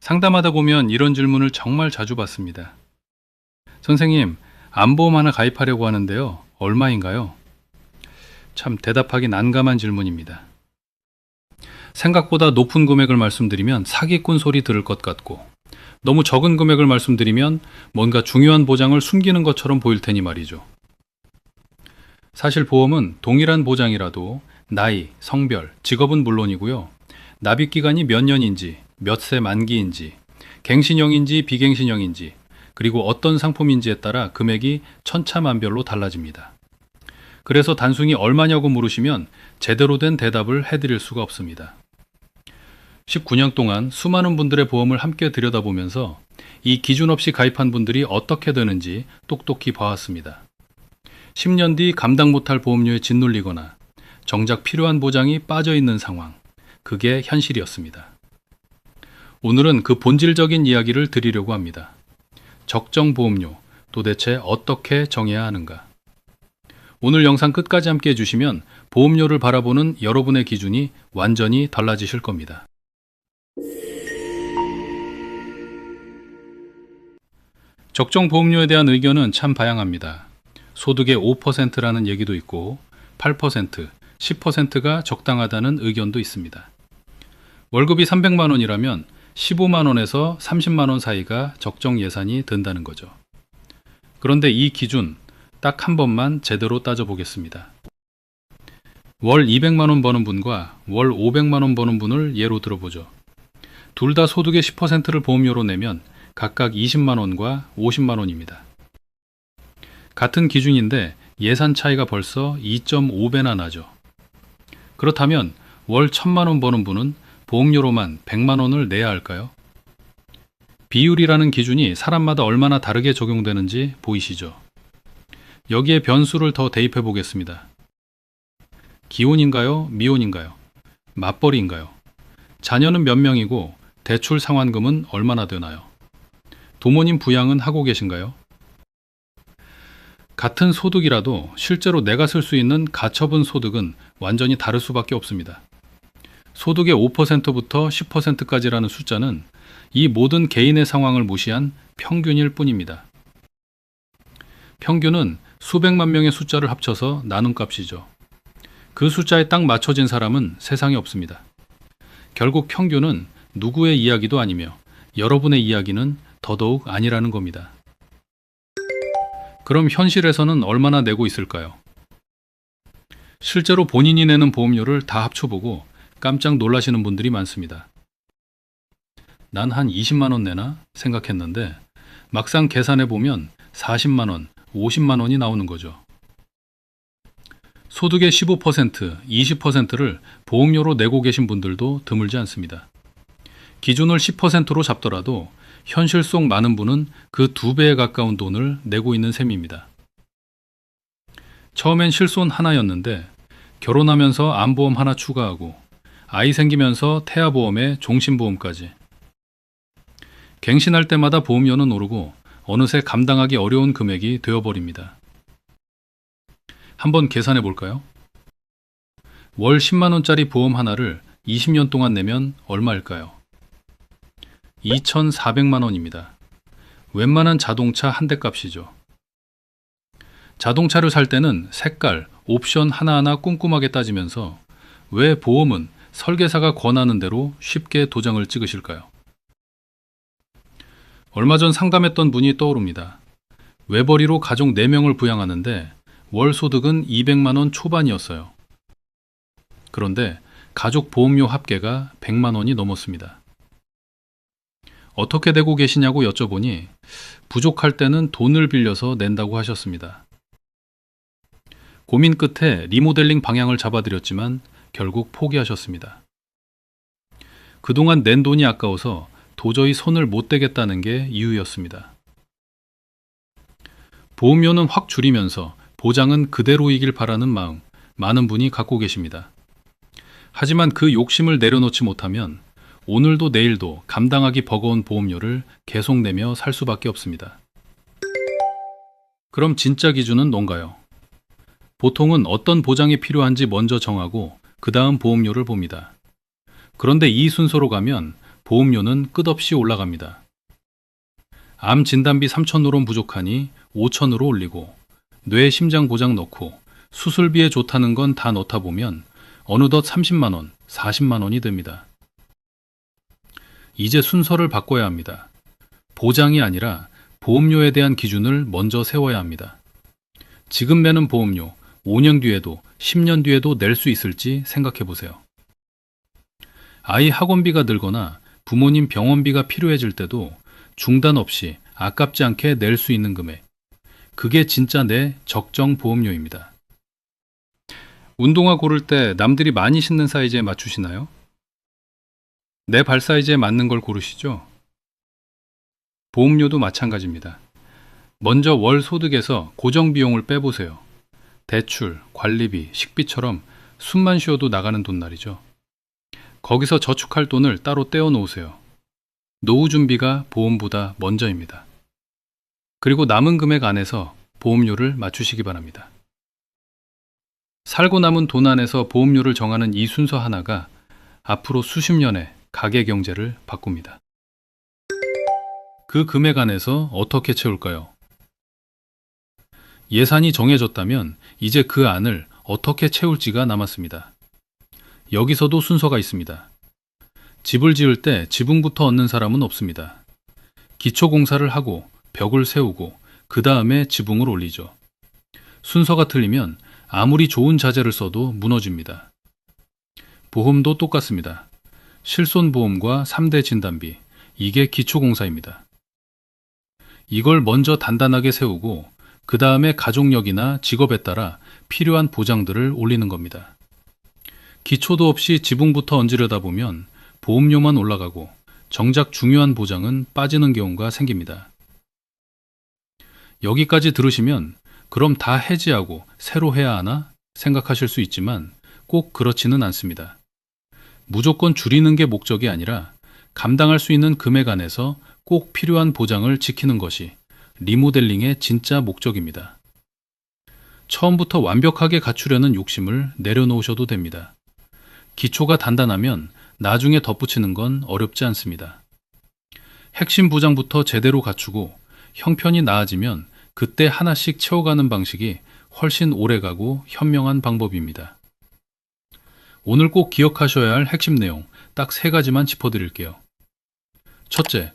상담하다 보면 이런 질문을 정말 자주 받습니다. 선생님, 안보험 하나 가입하려고 하는데요. 얼마인가요? 참 대답하기 난감한 질문입니다. 생각보다 높은 금액을 말씀드리면 사기꾼 소리 들을 것 같고, 너무 적은 금액을 말씀드리면 뭔가 중요한 보장을 숨기는 것처럼 보일 테니 말이죠. 사실 보험은 동일한 보장이라도 나이, 성별, 직업은 물론이고요. 납입기간이 몇 년인지, 몇 세 만기인지, 갱신형인지 비갱신형인지, 그리고 어떤 상품인지에 따라 금액이 천차만별로 달라집니다. 그래서 단순히 얼마냐고 물으시면 제대로 된 대답을 해드릴 수가 없습니다. 19년 동안 수많은 분들의 보험을 함께 들여다보면서 이 기준 없이 가입한 분들이 어떻게 되는지 똑똑히 봐왔습니다. 10년 뒤 감당 못할 보험료에 짓눌리거나 정작 필요한 보장이 빠져 있는 상황, 그게 현실이었습니다. 오늘은 그 본질적인 이야기를 드리려고 합니다. 적정 보험료, 도대체 어떻게 정해야 하는가? 오늘 영상 끝까지 함께 해주시면 보험료를 바라보는 여러분의 기준이 완전히 달라지실 겁니다. 적정 보험료에 대한 의견은 참 다양합니다. 소득의 5%라는 얘기도 있고 8%, 10%가 적당하다는 의견도 있습니다. 월급이 300만 원이라면 15만 원에서 30만 원 사이가 적정 예산이 든다는 거죠. 그런데 이 기준 딱 한 번만 제대로 따져보겠습니다. 월 200만 원 버는 분과 월 500만 원 버는 분을 예로 들어보죠. 둘 다 소득의 10%를 보험료로 내면 각각 20만 원과 50만 원입니다. 같은 기준인데 예산 차이가 벌써 2.5배나 나죠. 그렇다면 월 1000만 원 버는 분은 보험료로만 100만 원을 내야 할까요? 비율이라는 기준이 사람마다 얼마나 다르게 적용되는지 보이시죠? 여기에 변수를 더 대입해 보겠습니다. 기혼인가요? 미혼인가요? 맞벌이인가요? 자녀는 몇 명이고 대출 상환금은 얼마나 되나요? 부모님 부양은 하고 계신가요? 같은 소득이라도 실제로 내가 쓸 수 있는 가처분 소득은 완전히 다를 수밖에 없습니다. 소득의 5%부터 10%까지라는 숫자는 이 모든 개인의 상황을 무시한 평균일 뿐입니다. 평균은 수백만 명의 숫자를 합쳐서 나눈 값이죠. 그 숫자에 딱 맞춰진 사람은 세상에 없습니다. 결국 평균은 누구의 이야기도 아니며 여러분의 이야기는 더더욱 아니라는 겁니다. 그럼 현실에서는 얼마나 내고 있을까요? 실제로 본인이 내는 보험료를 다 합쳐보고 깜짝 놀라시는 분들이 많습니다. 난 한 20만 원 내나 생각했는데 막상 계산해보면 40만 원, 50만 원이 나오는 거죠. 소득의 15%, 20%를 보험료로 내고 계신 분들도 드물지 않습니다. 기준을 10%로 잡더라도 현실 속 많은 분은 그 2배에 가까운 돈을 내고 있는 셈입니다. 처음엔 실손 하나였는데 결혼하면서 암보험 하나 추가하고 아이 생기면서 태아보험에 종신보험까지. 갱신할 때마다 보험료는 오르고 어느새 감당하기 어려운 금액이 되어버립니다. 한번 계산해 볼까요? 월 10만 원짜리 보험 하나를 20년 동안 내면 얼마일까요? 2,400만 원입니다. 웬만한 자동차 한 대 값이죠. 자동차를 살 때는 색깔, 옵션 하나하나 꼼꼼하게 따지면서 왜 보험은 설계사가 권하는 대로 쉽게 도장을 찍으실까요? 얼마 전 상담했던 분이 떠오릅니다. 외벌이로 가족 4명을 부양하는데 월 소득은 200만 원 초반이었어요. 그런데 가족 보험료 합계가 100만 원이 넘었습니다. 어떻게 되고 계시냐고 여쭤보니 부족할 때는 돈을 빌려서 낸다고 하셨습니다. 고민 끝에 리모델링 방향을 잡아드렸지만 결국 포기하셨습니다. 그동안 낸 돈이 아까워서 도저히 손을 못 대겠다는 게 이유였습니다. 보험료는 확 줄이면서 보장은 그대로이길 바라는 마음, 많은 분이 갖고 계십니다. 하지만 그 욕심을 내려놓지 못하면 오늘도 내일도 감당하기 버거운 보험료를 계속 내며 살 수밖에 없습니다. 그럼 진짜 기준은 뭔가요? 보통은 어떤 보장이 필요한지 먼저 정하고 그 다음 보험료를 봅니다. 그런데 이 순서로 가면 보험료는 끝없이 올라갑니다. 암 진단비 3,000으로 부족하니 5,000으로 올리고 뇌 심장 보장 넣고 수술비에 좋다는 건 다 넣다 보면 어느덧 30만 원, 40만 원이 됩니다. 이제 순서를 바꿔야 합니다. 보장이 아니라 보험료에 대한 기준을 먼저 세워야 합니다. 지금 내는 보험료 5년 뒤에도 10년 뒤에도 낼 수 있을지 생각해 보세요. 아이 학원비가 늘거나 부모님 병원비가 필요해질 때도 중단 없이 아깝지 않게 낼 수 있는 금액. 그게 진짜 내 적정 보험료입니다. 운동화 고를 때 남들이 많이 신는 사이즈에 맞추시나요? 내 발 사이즈에 맞는 걸 고르시죠? 보험료도 마찬가지입니다. 먼저 월 소득에서 고정 비용을 빼보세요. 대출, 관리비, 식비처럼 숨만 쉬어도 나가는 돈날이죠. 거기서 저축할 돈을 따로 떼어 놓으세요. 노후 준비가 보험보다 먼저입니다. 그리고 남은 금액 안에서 보험료를 맞추시기 바랍니다. 살고 남은 돈 안에서 보험료를 정하는 이 순서 하나가 앞으로 수십 년의 가계 경제를 바꿉니다. 그 금액 안에서 어떻게 채울까요? 예산이 정해졌다면 이제 그 안을 어떻게 채울지가 남았습니다. 여기서도 순서가 있습니다. 집을 지을 때 지붕부터 얻는 사람은 없습니다. 기초공사를 하고 벽을 세우고 그 다음에 지붕을 올리죠. 순서가 틀리면 아무리 좋은 자재를 써도 무너집니다. 보험도 똑같습니다. 실손보험과 3대 진단비, 이게 기초공사입니다. 이걸 먼저 단단하게 세우고 그 다음에 가족력이나 직업에 따라 필요한 보장들을 올리는 겁니다. 기초도 없이 지붕부터 얹으려다 보면 보험료만 올라가고 정작 중요한 보장은 빠지는 경우가 생깁니다. 여기까지 들으시면 그럼 다 해지하고 새로 해야 하나 생각하실 수 있지만 꼭 그렇지는 않습니다. 무조건 줄이는 게 목적이 아니라 감당할 수 있는 금액 안에서 꼭 필요한 보장을 지키는 것이 리모델링의 진짜 목적입니다. 처음부터 완벽하게 갖추려는 욕심을 내려놓으셔도 됩니다. 기초가 단단하면 나중에 덧붙이는 건 어렵지 않습니다. 핵심 보장부터 제대로 갖추고 형편이 나아지면 그때 하나씩 채워가는 방식이 훨씬 오래가고 현명한 방법입니다. 오늘 꼭 기억하셔야 할 핵심 내용 딱 3가지만 짚어드릴게요. 첫째,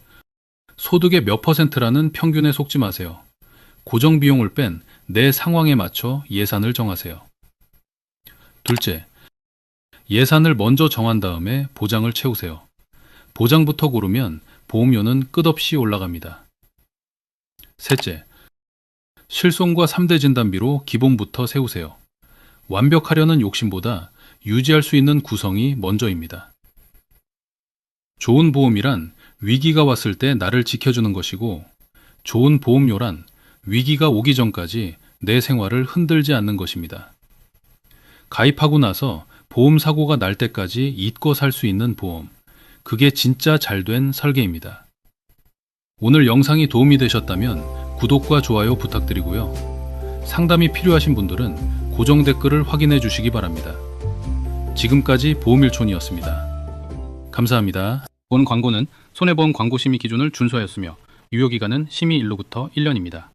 소득의 몇 %라는 평균에 속지 마세요. 고정 비용을 뺀 내 상황에 맞춰 예산을 정하세요. 둘째, 예산을 먼저 정한 다음에 보장을 채우세요. 보장부터 고르면 보험료는 끝없이 올라갑니다. 셋째, 실손과 3대 진단비로 기본부터 세우세요. 완벽하려는 욕심보다 유지할 수 있는 구성이 먼저입니다. 좋은 보험이란 위기가 왔을 때 나를 지켜주는 것이고, 좋은 보험료란 위기가 오기 전까지 내 생활을 흔들지 않는 것입니다. 가입하고 나서 보험 사고가 날 때까지 잊고 살 수 있는 보험, 그게 진짜 잘된 설계입니다. 오늘 영상이 도움이 되셨다면 구독과 좋아요 부탁드리고요. 상담이 필요하신 분들은 고정 댓글을 확인해 주시기 바랍니다. 지금까지 보험일촌이었습니다. 감사합니다. 본 광고는 손해보험 광고심의 기준을 준수하였으며 유효기간은 심의 일로부터 1년입니다.